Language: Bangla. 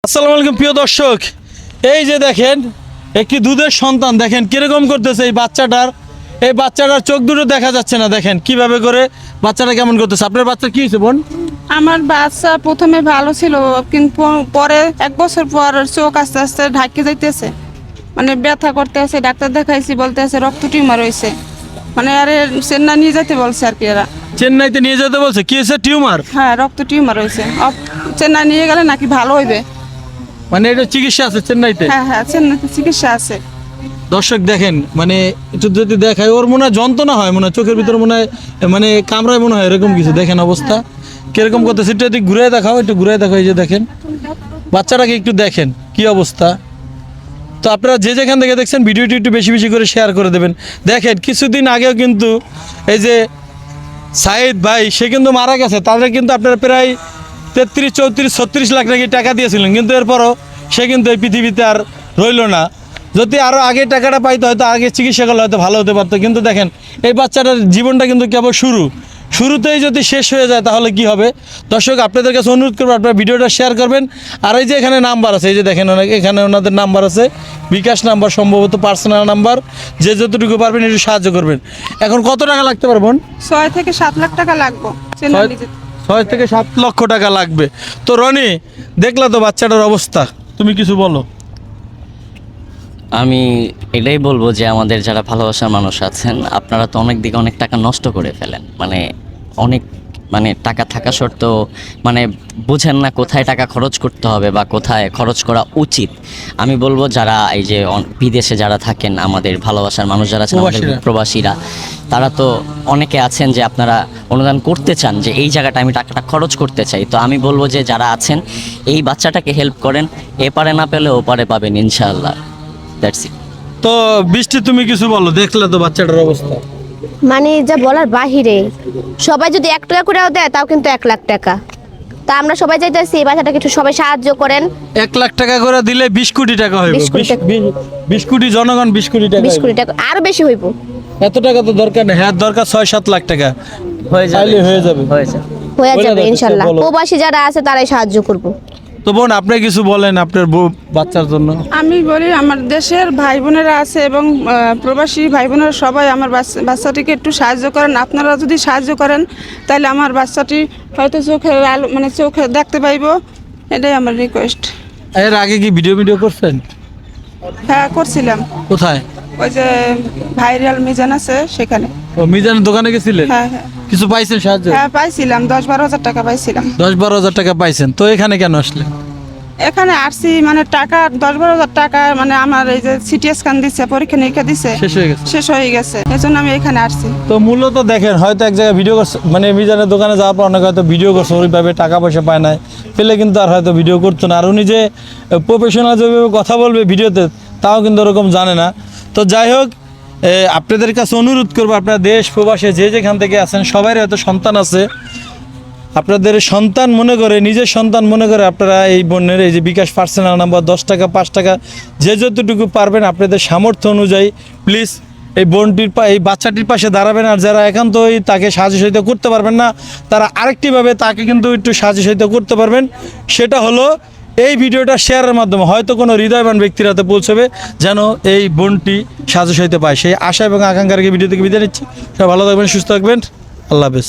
আসসালামু আলাইকুম প্রিয় দর্শক, এই যে দেখেন একটি দুধের সন্তান, দেখেন কিরকম করতেছে এই বাচ্চাটার চোখ দুটো দেখা যাচ্ছে না। দেখেন কিভাবে করে বাচ্চাটা কেমন করতেছে। আপনার বাচ্চা কি হয়েছে বোন? আমার বাচ্চা প্রথমে ভালো ছিল, কিন্তু পরে 1 বছর পর চোখ আস্তে আস্তে ঢাকে যাইতেছে, মানে ব্যথা করতেছে। ডাক্তার দেখাইছি, বলতেছে রক্ত টিউমার হয়েছে, মানে আরে চেন্নাই নিয়ে যেতে বলছে আর কি। এরা চেন্নাইতে নিয়ে যেতে বলছে? কি হয়েছে? টিউমার? হ্যাঁ, রক্ত টিউমার হয়েছে। চেন্নাই নিয়ে গেলে নাকি ভালো হইবে। মানে এটা চিকিৎসা আছে চেন্নাইতে? হ্যাঁ হ্যাঁ, চেন্নাইতে চিকিৎসা আছে। দর্শক দেখেন, মানে একটু যদি দেখায়, ওর মনে হয় যন্ত্রণা হয়, মনে হয় চোখের ভিতরে মনে হয়, মানে কামড়ায় মনে হয়, এরকম কিছু। দেখেন অবস্থা কিরকম করতেছে, একটু একটু ঘুরে দেখাও, একটু ঘুরে দেখাও। এই যে দেখেন বাচ্চাটাকে একটু দেখেন কি অবস্থা। তো আপনারা যে যেখান থেকে দেখছেন ভিডিওটি একটু বেশি বেশি করে শেয়ার করে দেবেন। দেখেন কিছুদিন আগেও কিন্তু এই যে সাইদ ভাই, সে কিন্তু মারা গেছে, তাদের কিন্তু আপনারা প্রায় 33, 34, 36 লাখ টাকা দিয়েছিলেন, কিন্তু এরপরও সে কিন্তু এই পৃথিবীতে আর রইল না। যদি আরও আগে টাকাটা পাইতো, হয়তো আগে চিকিৎসা করলে হয়তো ভালো হতে পারতো। কিন্তু দেখেন এই বাচ্চাটার জীবনটা কিন্তু কেবল শুরুতেই যদি শেষ হয়ে যায় তাহলে কি হবে। দর্শক আপনাদের কাছে অনুরোধ করবো, আপনারা ভিডিওটা শেয়ার করবেন। আর এই যে এখানে নাম্বার আছে, এই যে দেখেন এখানে ওনাদের নাম্বার আছে, বিকাশ নাম্বার, সম্ভবত পার্সোনাল নাম্বার। যে যতটুকু পারবেন একটু সাহায্য করবেন। এখন কত টাকা লাগতে পারবেন? 6 থেকে 7 লাখ টাকা লাগবে চেন্নাই নিয়ে যেতে। 6 থেকে 7 লক্ষ টাকা লাগবে। তো রনি, দেখলা তো বাচ্চাটার অবস্থা, তুমি কিছু বলো। আমি এটাই বলবো যে আমাদের যারা ভালোবাসার মানুষ আছেন, আপনারা তো অনেক দিকে অনেক টাকা নষ্ট করে ফেলেন, মানে টাকা থাকা সত্ত্বেও মানে বুঝেন না কোথায় টাকা খরচ করতে হবে বা কোথায় খরচ করা উচিত। আমি বলবো যারা এই যে বিদেশে যারা থাকেন, আমাদের ভালোবাসার মানুষ যারা আছেন, আমাদের প্রবাসীরা, তারা তো অনেকে আছেন যে আপনারা অনুদান করতে চান যে এই জায়গাটা আমি টাকাটা খরচ করতে চাই। তো আমি বলবো যে যারা আছেন এই বাচ্চাটাকে হেল্প করেন, এপারে না পেলে ওপারে পাবেন ইনশাআল্লাহ। That's it. তো বৃষ্টি, তুমি কিছু বলো, দেখলে তো বাচ্চাটার অবস্থা। মানে যা বলার বাহিরে, সবাই যদি 1 টাকা করেও দেয় তাও কিন্তু 1 লাখ টাকা। তা আমরা সবাই চাইতেছি এই বাচ্চাটাকে একটু সবাই সাহায্য করেন। 1 লাখ টাকা করে দিলে 20 কোটি টাকা হইব। 20 কোটি জনগণ, 20 কোটি টাকা, 20 কোটি টাকা আরো বেশি হইব। এত টাকা তো দরকার নেই। হ্যাঁ, দরকার 6-7 লাখ টাকা হয়ে যাবে ইনশাআল্লাহ। প্রবাসী যারা আছে তারাই সাহায্য করব। তো বোন, আপনি কিছু বলেন আপনার বাচ্চার জন্য। আমি বলি, আমার দেশের ভাই বোনেরা আছে এবং প্রবাসী ভাই বোনেরা সবাই আমার বাচ্চাটিকে একটু সাহায্য করেন। আপনারা যদি সাহায্য করেন তাহলে আমার বাচ্চাটি হয়তো চোখে আলো, মানে চোখে দেখতে পাইব। এটাই আমার রিকোয়েস্ট। এর আগে কি ভিডিও করছেন? হ্যাঁ, করছিলাম। কোথায়? ওই যে ভাইরাল মিজান আছে সেখানে। ও, মিজানের দোকানে গেছিলেন? হ্যাঁ হ্যাঁ কিছু পাইছেন সাহায্য? হ্যাঁ, পাইছিলাম 10-12 হাজার টাকা পাইছিলাম। 10-12 হাজার টাকা পাইছেন, তো এখানে কেন আসলেন? এখানে আসছি মানে টাকা 10-12 হাজার টাকা, মানে আমার এই যে সিটি স্ক্যান দিচ্ছে, পরীক্ষা নিরীক্ষা দিচ্ছে, শেষ হয়ে গেছে, এজন্য আমি এখানে আসছি। তো মূলত দেখেন, হয়তো এক জায়গায় ভিডিও করছে, মানে মিজানের দোকানে যাওয়ার পর অনেকে হয়তো ভিডিও করছে, ওইভাবে টাকা পয়সা পায় নাই, পেলে কিন্তু আর হয়তো ভিডিও করতো না। আর উনি যে প্রফেশনাল যেভাবে কথা বলবে ভিডিওতে, তাও কিন্তু ওরকম জানে না। তো যাই হোক, আপনাদের কাছে অনুরোধ করবো, আপনারা দেশ প্রবাসে যে যেখান থেকে আছেন, সবারই হয়তো সন্তান আছে, আপনাদের সন্তান মনে করে, নিজের সন্তান মনে করে আপনারা এই বোনের এই যে বিকাশ পার্সোনাল নাম্বার 10 টাকা 5 টাকা যে যতটুকু পারবেন আপনাদের সামর্থ্য অনুযায়ী প্লিজ এই বোনটির এই বাচ্চাটির পাশে দাঁড়াবেন। আর যারা একান্তই তাকে সাহায্য সহায়তা করতে পারবেন না, তারা আরেকটিভাবে তাকে কিন্তু একটু সাহায্য সহায়তা করতে পারবেন। সেটা হলো এই ভিডিওটা শেয়ারের মাধ্যমে হয়তো কোনো হৃদয়বান ব্যক্তির হাতে পৌঁছবে, যেন এই বোনটি সাহায্য সহায়তা পায়। সেই আশা এবং আকাঙ্ক্ষার ভিডিও থেকে বিদায় নিচ্ছি। সবাই ভালো থাকবেন, সুস্থ থাকবেন। আল্লাহ হাফেজ।